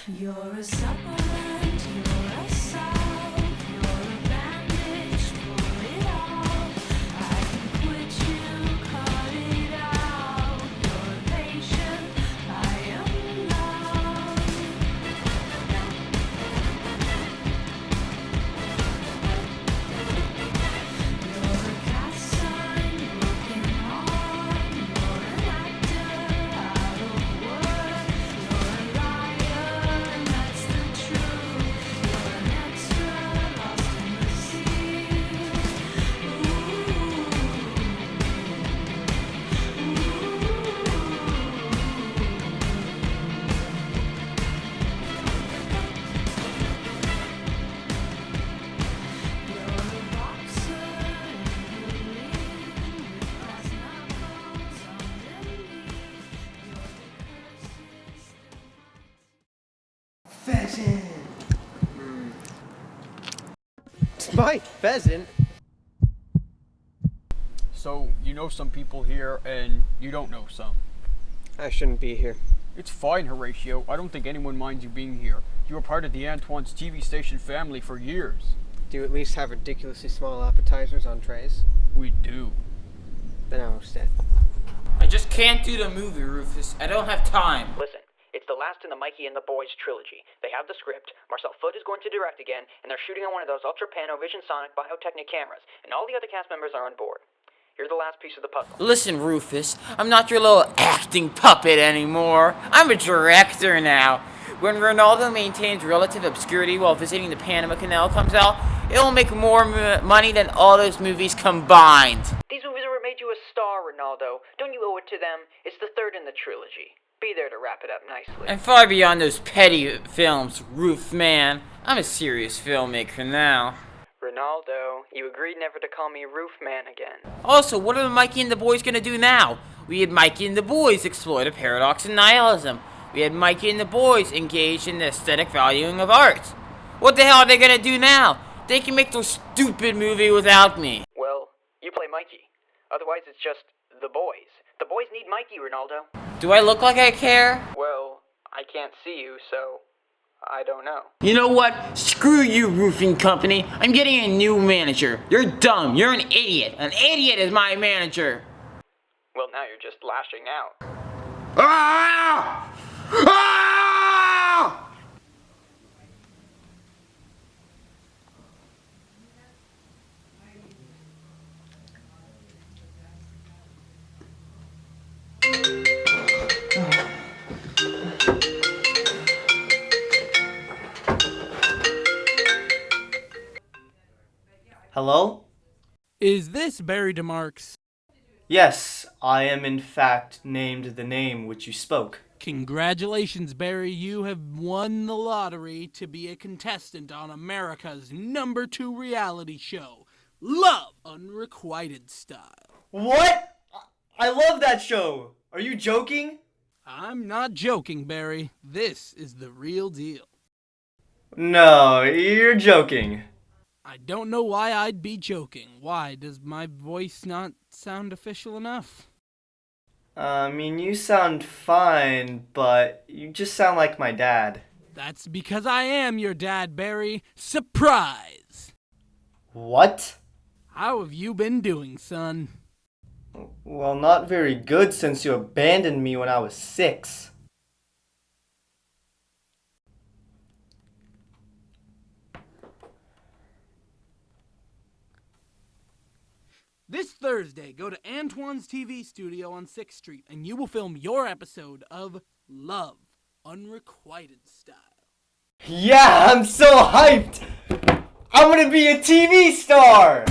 You're a supplement, you're a salve, you're a bandage, pull it off. I can quit you, cut it out. You're a patient, I am love. You're a cast sign, broken arm. You're an actor, out of work. You're a liar, and that's the truth. You're an extra, lost in the sea. You're a boxer in the ring, with glass knuckles underneath. You're the curses through my Pheasant! Mike, pheasant? So, you know some people here, and you don't know some. I shouldn't be here. It's fine, Horatio. I don't think anyone minds you being here. You were part of the Antoine's TV station family for years. Do you at least have ridiculously small appetizers on trays? We do. Then I will stay. I just can't do the movie, Rufus. I don't have time. Listen, it's the last in the Mikey and the Boys trilogy. They have the script, Marcel Foote is going to direct again, and they're shooting on one of those Ultra Pano Vision Sonic Biotechnic cameras, and all the other cast members are on board. You're the last piece of the puzzle. Listen, Rufus, I'm not your little acting puppet anymore. I'm a director now. When Ronaldo maintains relative obscurity while visiting the Panama Canal comes out, it'll make more money than all those movies combined. These movies are what made you a star, Ronaldo. Don't you owe it to them? It's the third in the trilogy. Be there to wrap it up nicely. And far beyond those petty films, Roof Man, I'm a serious filmmaker now. Ronaldo, you agreed never to call me Roof Man again. Also, what are Mikey and the boys gonna do now? We had Mikey and the boys exploit a paradox and nihilism. We had Mikey and the boys engaged in the aesthetic valuing of art. What the hell are they gonna do now? They can make their stupid movie without me. Well, you play Mikey. Otherwise, it's just the boys. The boys need Mikey, Ronaldo. Do I look like I care? Well, I can't see you, so I don't know. You know what? Screw you, roofing company. I'm getting a new manager. You're dumb. You're an idiot. An idiot is my manager. Well, now you're just lashing out. Ah! Ah! Hello? Is this Barry DeMarks? Yes, I am in fact named the name which you spoke. Congratulations, Barry. You have won the lottery to be a contestant on America's #2 reality show, Love Unrequited Style. What? I love that show! Are you joking? I'm not joking, Barry. This is the real deal. No, you're joking. I don't know why I'd be joking. Why? Does my voice not sound official enough? You sound fine, but you just sound like my dad. That's because I am your dad, Barry. Surprise! What? How have you been doing, son? Well, not very good since you abandoned me when I was 6. This Thursday, go to Antoine's TV studio on 6th Street and you will film your episode of Love Unrequited Style. Yeah, I'm so hyped! I'm gonna be a TV star!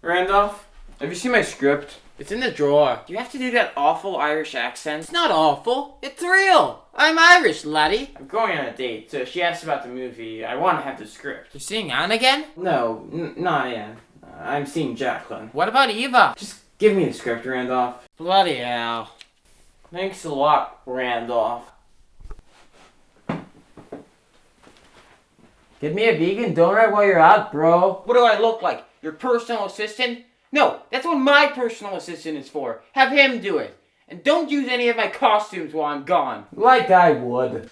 Randolph, have you seen my script? It's in the drawer. You have to do that awful Irish accent. It's not awful. It's real. I'm Irish, laddie. I'm going on a date, so if she asks about the movie, I want to have the script. You're seeing Anne again? No, not Anne. I'm seeing Jacqueline. What about Eva? Just give me the script, Randolph. Bloody hell. Thanks a lot, Randolph. Get me a vegan donut while you're out, bro. What do I look like? Your personal assistant? No, that's what my personal assistant is for. Have him do it. And don't use any of my costumes while I'm gone. Like I would.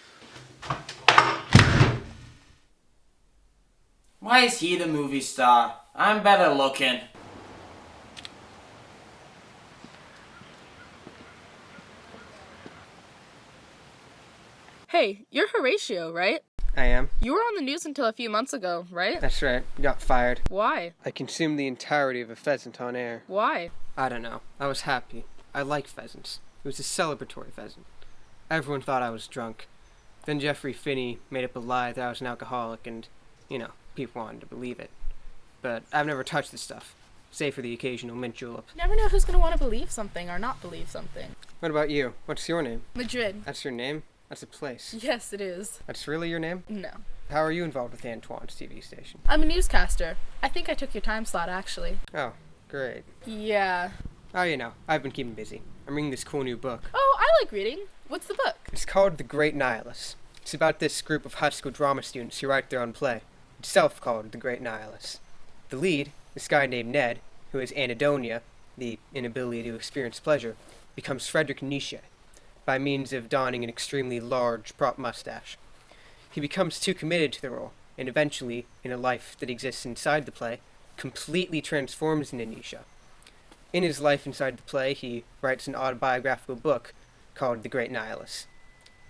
Why is he the movie star? I'm better looking. Hey, you're Horatio, right? I am. You were on the news until a few months ago, right? That's right. Got fired. Why? I consumed the entirety of a pheasant on air. Why? I don't know. I was happy. I like pheasants. It was a celebratory pheasant. Everyone thought I was drunk. Then Jeffrey Finney made up a lie that I was an alcoholic and, people wanted to believe it. But I've never touched this stuff, save for the occasional mint julep. You never know who's gonna want to believe something or not believe something. What about you? What's your name? Madrid. That's your name? That's a place. Yes, it is. That's really your name? No. How are you involved with Antoine's TV station? I'm a newscaster. I think I took your time slot, actually. Oh, great. Yeah. Oh, I've been keeping busy. I'm reading this cool new book. Oh, I like reading. What's the book? It's called The Great Nihilist. It's about this group of high school drama students who write their own play, itself called The Great Nihilist. The lead, this guy named Ned, who is Anhedonia, the inability to experience pleasure, becomes Friedrich Nietzsche, by means of donning an extremely large prop mustache. He becomes too committed to the role, and eventually, in a life that exists inside the play, completely transforms into Nietzsche. In his life inside the play, he writes an autobiographical book called The Great Nihilist.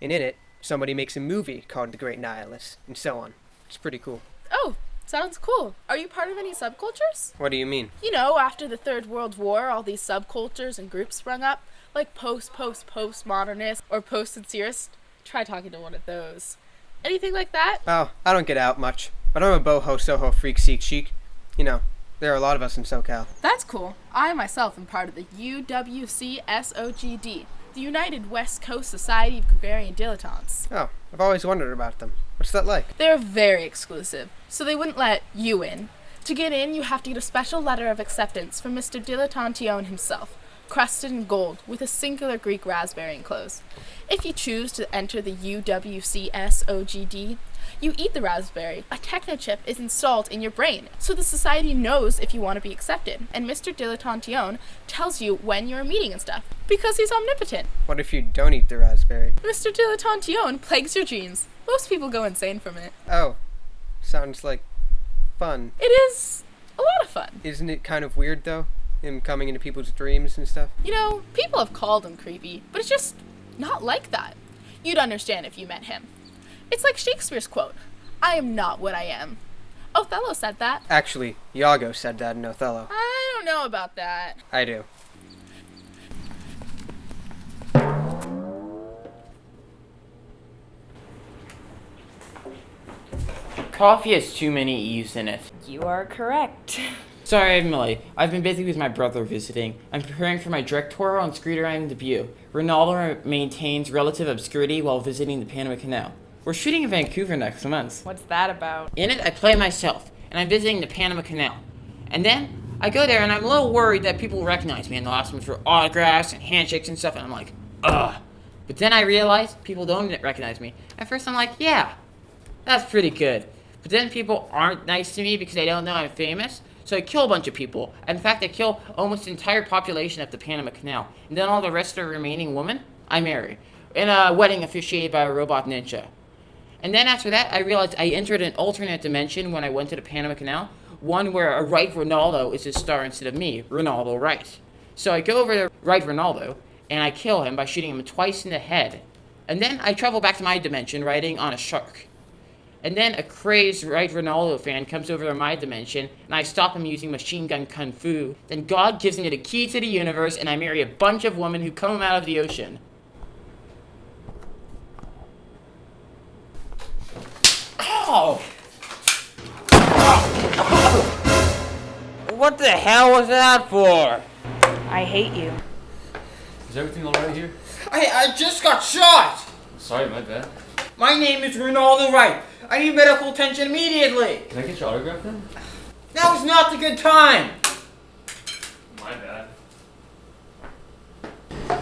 And in it, somebody makes a movie called The Great Nihilist, and so on. It's pretty cool. Oh, sounds cool. Are you part of any subcultures? What do you mean? After the Third World War, all these subcultures and groups sprung up, like postmodernist, or post-sincerist. Try talking to one of those. Anything like that? Oh, I don't get out much, but I'm a boho, soho, freak, seek, chic. There are a lot of us in SoCal. That's cool. I myself am part of the UWCSOGD, the United West Coast Society of Gregarian Dilettantes. Oh, I've always wondered about them. What's that like? They're very exclusive, so they wouldn't let you in. To get in, you have to get a special letter of acceptance from Mr. Dilettantione himself, crusted in gold, with a singular Greek raspberry enclosed. If you choose to enter the UWCSOGD, you eat the raspberry. A technochip is installed in your brain, so the society knows if you want to be accepted, and Mr. Dilettantione tells you when you're meeting and stuff, because he's omnipotent. What if you don't eat the raspberry? Mr. Dilettantione plagues your dreams. Most people go insane from it. Oh, sounds like fun. It is a lot of fun. Isn't it kind of weird, though? Him coming into people's dreams and stuff? People have called him creepy, but it's just not like that. You'd understand if you met him. It's like Shakespeare's quote, "I am not what I am." Othello said that. Actually, Iago said that in Othello. I don't know about that. I do. Coffee has too many E's in it. You are correct. Sorry, Emily. I've been busy with my brother visiting. I'm preparing for my directorial on screenwriting debut. Ronaldo maintains relative obscurity while visiting the Panama Canal. We're shooting in Vancouver next month. What's that about? In it, I play myself, and I'm visiting the Panama Canal. And then, I go there, and I'm a little worried that people will recognize me, and they'll ask me for autographs and handshakes and stuff, and I'm like, ugh. But then I realize people don't recognize me. At first, I'm like, yeah, that's pretty good. But then people aren't nice to me because they don't know I'm famous, so I kill a bunch of people. In fact, I kill almost the entire population of the Panama Canal. And then all the rest of the remaining women, I marry. In a wedding officiated by a robot ninja. And then after that, I realized I entered an alternate dimension when I went to the Panama Canal. One where a right Ronaldo is the star instead of me, Ronaldo Right. So I go over to right Ronaldo, and I kill him by shooting him twice in the head. And then I travel back to my dimension riding on a shark. And then a crazed right Ronaldo fan comes over to my dimension, and I stop him using machine gun kung fu. Then God gives me the key to the universe, and I marry a bunch of women who come out of the ocean. Ow! What the hell was that for? I hate you. Is everything alright here? I just got shot! Sorry, my bad. My name is Ronaldo Wright. I need medical attention immediately. Can I get your autograph then? That was not the good time. My bad.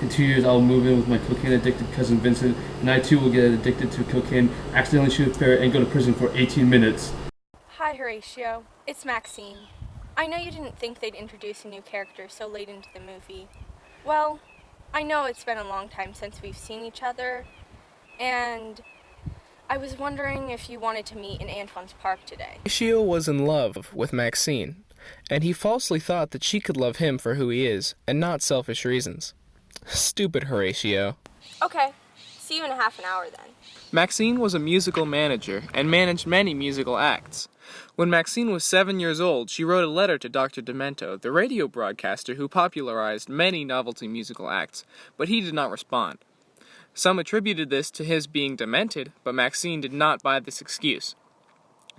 In 2 years, I will move in with my cocaine-addicted cousin Vincent, and I too will get addicted to cocaine, accidentally shoot a ferret, and go to prison for 18 minutes. Hi, Horatio. It's Maxine. I know you didn't think they'd introduce a new character so late into the movie. Well, I know it's been a long time since we've seen each other, and I was wondering if you wanted to meet in Antoine's Park today. Horatio was in love with Maxine, and he falsely thought that she could love him for who he is, and not selfish reasons. Stupid Horatio. Okay, see you in half an hour then. Maxine was a musical manager, and managed many musical acts. When Maxine was 7 years old, she wrote a letter to Dr. Demento, the radio broadcaster who popularized many novelty musical acts, but he did not respond. Some attributed this to his being demented, but Maxine did not buy this excuse.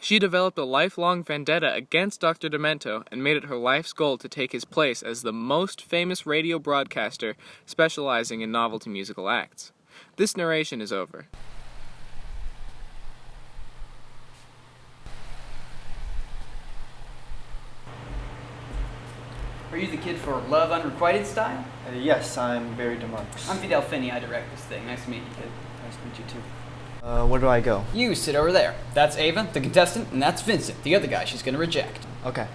She developed a lifelong vendetta against Dr. Demento and made it her life's goal to take his place as the most famous radio broadcaster specializing in novelty musical acts. This narration is over. Are you the kid for Love Unrequited Style? Yes, I'm Barry DeMarcus. I'm Fidel Finney, I direct this thing. Nice to meet you, kid. Nice to meet you too. Where do I go? You sit over there. That's Ava, the contestant, and that's Vincent, the other guy she's gonna reject. Okay.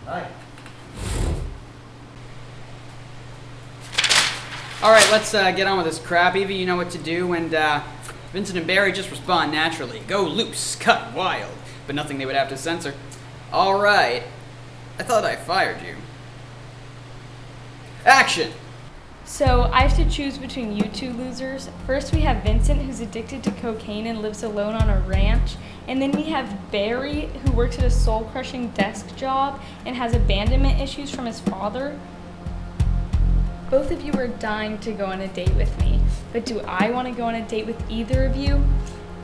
Hi. Alright, let's get on with this crap. Eva, you know what to do, and Vincent and Barry just respond naturally. Go loose, cut wild, but nothing they would have to censor. Alright. I thought I fired you. Action! So I have to choose between you two losers. First we have Vincent, who's addicted to cocaine and lives alone on a ranch. And then we have Barry, who works at a soul-crushing desk job and has abandonment issues from his father. Both of you are dying to go on a date with me. But do I want to go on a date with either of you?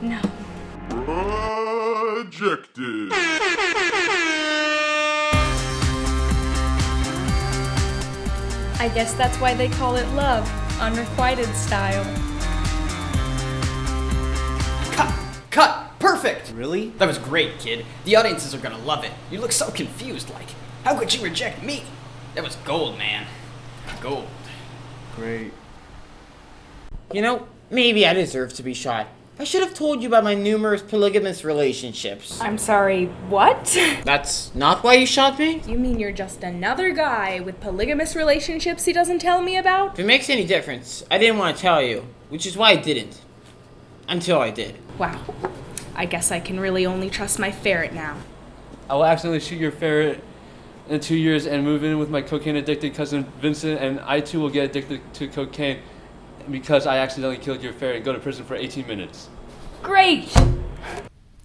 No. Rejected. I guess that's why they call it love, unrequited style. Cut! Perfect! Really? That was great, kid. The audiences are gonna love it. You look so confused, like, how could she reject me? That was gold, man. Gold. Great. You know, maybe I deserve to be shot. I should have told you about my numerous polygamous relationships. I'm sorry, what? That's not why you shot me? You mean you're just another guy with polygamous relationships he doesn't tell me about? If it makes any difference, I didn't want to tell you, which is why I didn't. Until I did. Wow. I guess I can really only trust my ferret now. I will accidentally shoot your ferret in 2 years and move in with my cocaine-addicted cousin Vincent, and I too will get addicted to cocaine because I accidentally killed your ferret and go to prison for 18 minutes. Great!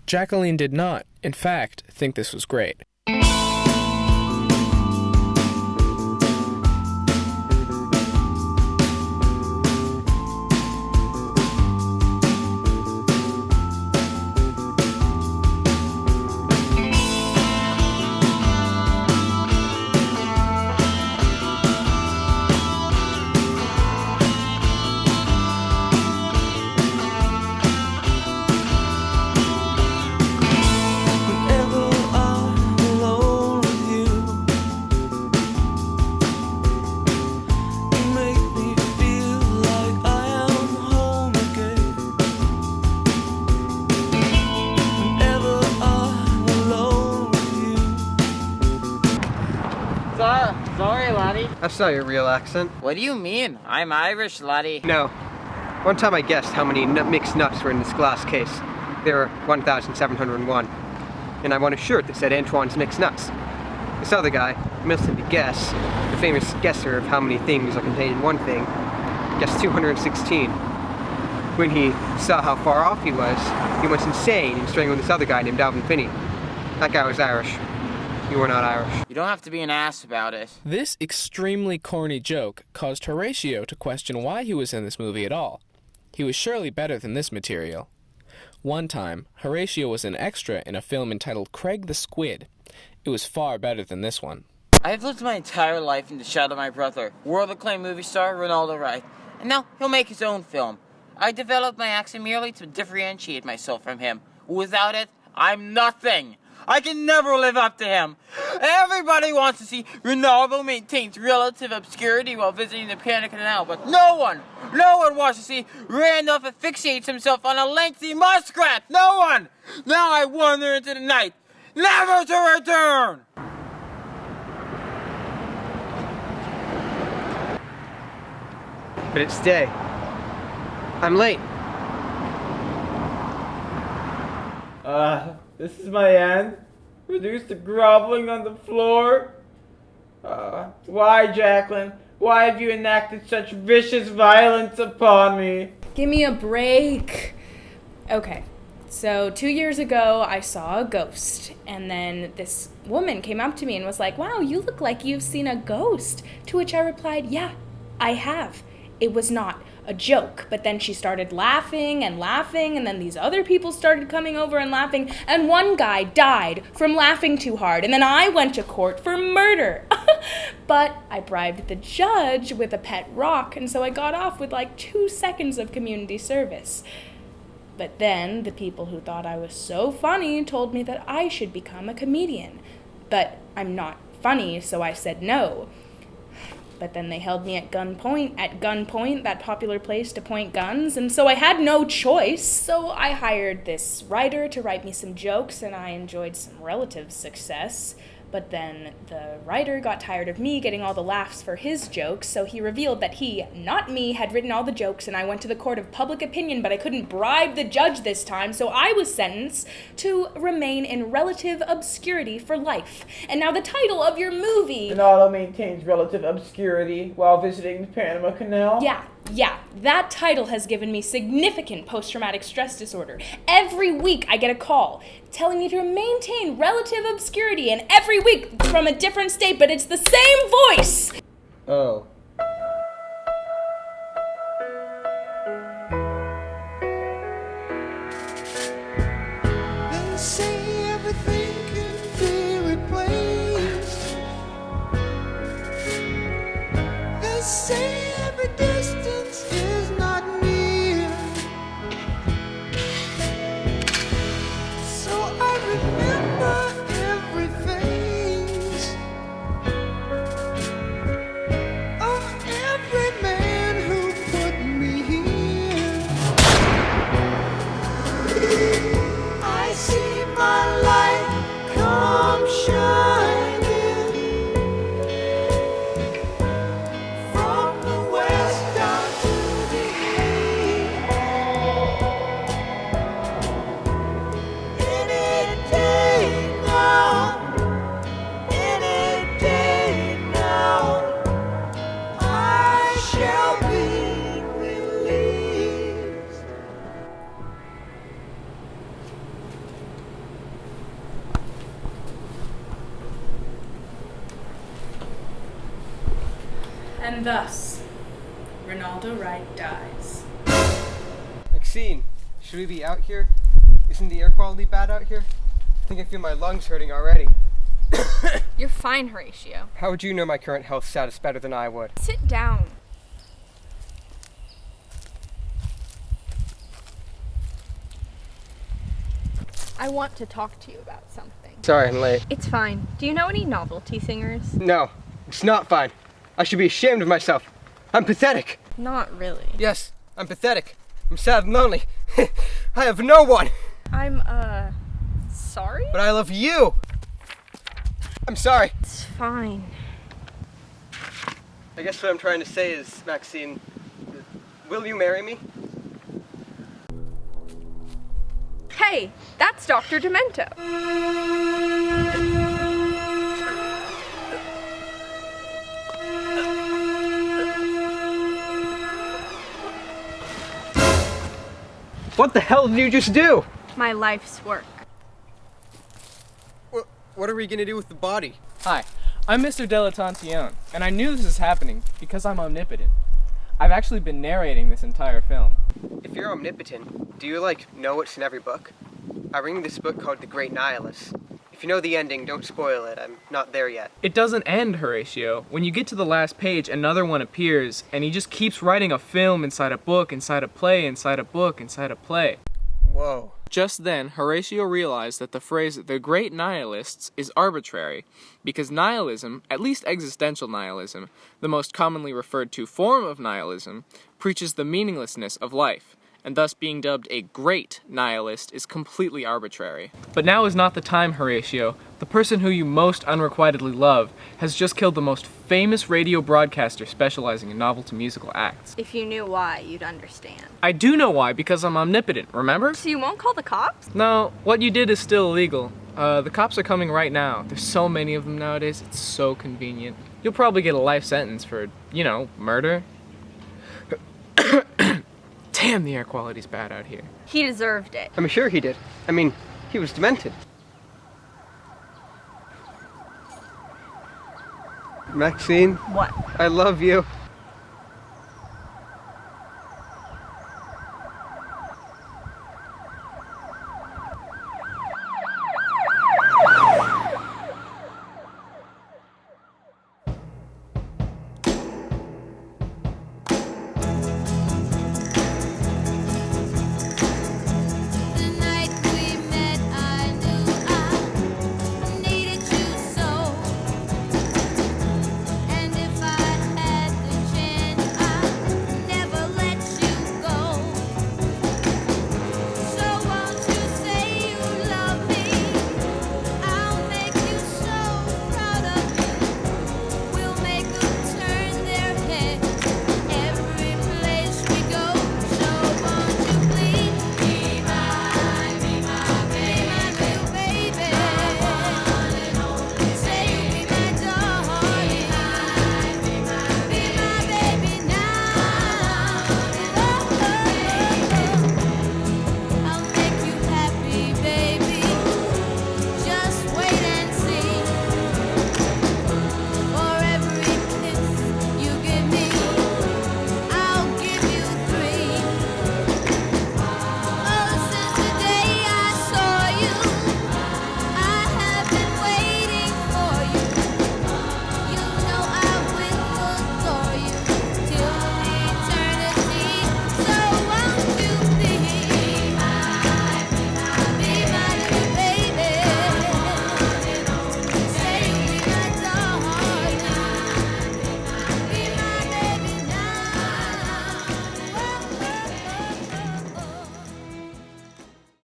Jacqueline did not, in fact, think this was great. Sorry, laddie. That's not your real accent. What do you mean? I'm Irish, laddie. No. One time I guessed how many mixed nuts were in this glass case. There were 1,701. And I won a shirt that said Antoine's Mixed Nuts. This other guy, Milton the Guess, the famous guesser of how many things are contained in one thing, guessed 216. When he saw how far off he was, he went insane and strangled this other guy named Alvin Finney. That guy was Irish. You were not Irish. You don't have to be an ass about it. This extremely corny joke caused Horatio to question why he was in this movie at all. He was surely better than this material. One time, Horatio was an extra in a film entitled Craig the Squid. It was far better than this one. I've lived my entire life in the shadow of my brother, world-acclaimed movie star Ronaldo Wright, and now he'll make his own film. I developed my accent merely to differentiate myself from him. Without it, I'm nothing. I can never live up to him. Everybody wants to see Ronaldo maintains relative obscurity while visiting the Panama Canal, but no one wants to see Randolph asphyxiates himself on a lengthy muskrat. No one. Now I wander into the night, never to return. But it's day. I'm late. This is my end. Reduced to groveling on the floor. Why, Jacqueline? Why have you enacted such vicious violence upon me? Give me a break. Okay, so 2 years ago, I saw a ghost, and then this woman came up to me and was like, "Wow, you look like you've seen a ghost." To which I replied, "Yeah, I have. It was not a joke." But then she started laughing, and then these other people started coming over and laughing, and one guy died from laughing too hard, and then I went to court for murder. But I bribed the judge with a pet rock, and so I got off with like 2 seconds of community service. But then the people who thought I was so funny told me that I should become a comedian. But I'm not funny, so I said no. But then they held me at gunpoint, that popular place to point guns, and so I had no choice. So I hired this writer to write me some jokes, and I enjoyed some relative success. But then the writer got tired of me getting all the laughs for his jokes, so he revealed that he, not me, had written all the jokes, and I went to the court of public opinion, but I couldn't bribe the judge this time, so I was sentenced to remain in relative obscurity for life. And now the title of your movie... Ronaldo maintains relative obscurity while visiting the Panama Canal? Yeah, that title has given me significant post-traumatic stress disorder. Every week I get a call telling me to maintain relative obscurity, and every week it's from a different state, but it's the same voice! Oh. They say everything can be replaced. They say every distance is not near. So I remember every face of every man who put me here. I see my light come shining from the west down to the east. Any day now, I shall be released. And thus, Ronaldo Wright dies. Maxine, should we be out here? Isn't the air quality bad out here? I think I feel my lungs hurting already. You're fine, Horatio. How would you know my current health status better than I would? Sit down. I want to talk to you about something. Sorry, I'm late. It's fine. Do you know any novelty singers? No, it's not fine. I should be ashamed of myself. I'm pathetic. Not really. Yes, I'm pathetic. I'm sad and lonely. I have no one. I'm, sorry? But I love you. I'm sorry. It's fine. I guess what I'm trying to say is, Maxine, will you marry me? Hey, that's Dr. Demento. What the hell did you just do? My life's work. What are we gonna do with the body? Hi, I'm Mr. Dilettantione, and I knew this was happening because I'm omnipotent. I've actually been narrating this entire film. If you're omnipotent, do you, know what's in every book? I'm reading this book called The Great Nihilist. If you know the ending, don't spoil it. I'm not there yet. It doesn't end, Horatio. When you get to the last page, another one appears, and he just keeps writing a film inside a book, inside a play, inside a book, inside a play. Whoa. Just then, Horatio realized that the phrase "the great nihilists" is arbitrary, because nihilism, at least existential nihilism, the most commonly referred to form of nihilism, preaches the meaninglessness of life, and thus being dubbed a great nihilist is completely arbitrary. But now is not the time, Horatio. The person who you most unrequitedly love has just killed the most famous radio broadcaster specializing in novelty musical acts. If you knew why, you'd understand. I do know why, because I'm omnipotent, remember? So you won't call the cops? No, what you did is still illegal. The cops are coming right now. There's so many of them nowadays, it's so convenient. You'll probably get a life sentence for, murder. Damn, the air quality's bad out here. He deserved it. I'm sure he did. I mean, he was demented. Maxine? What? I love you.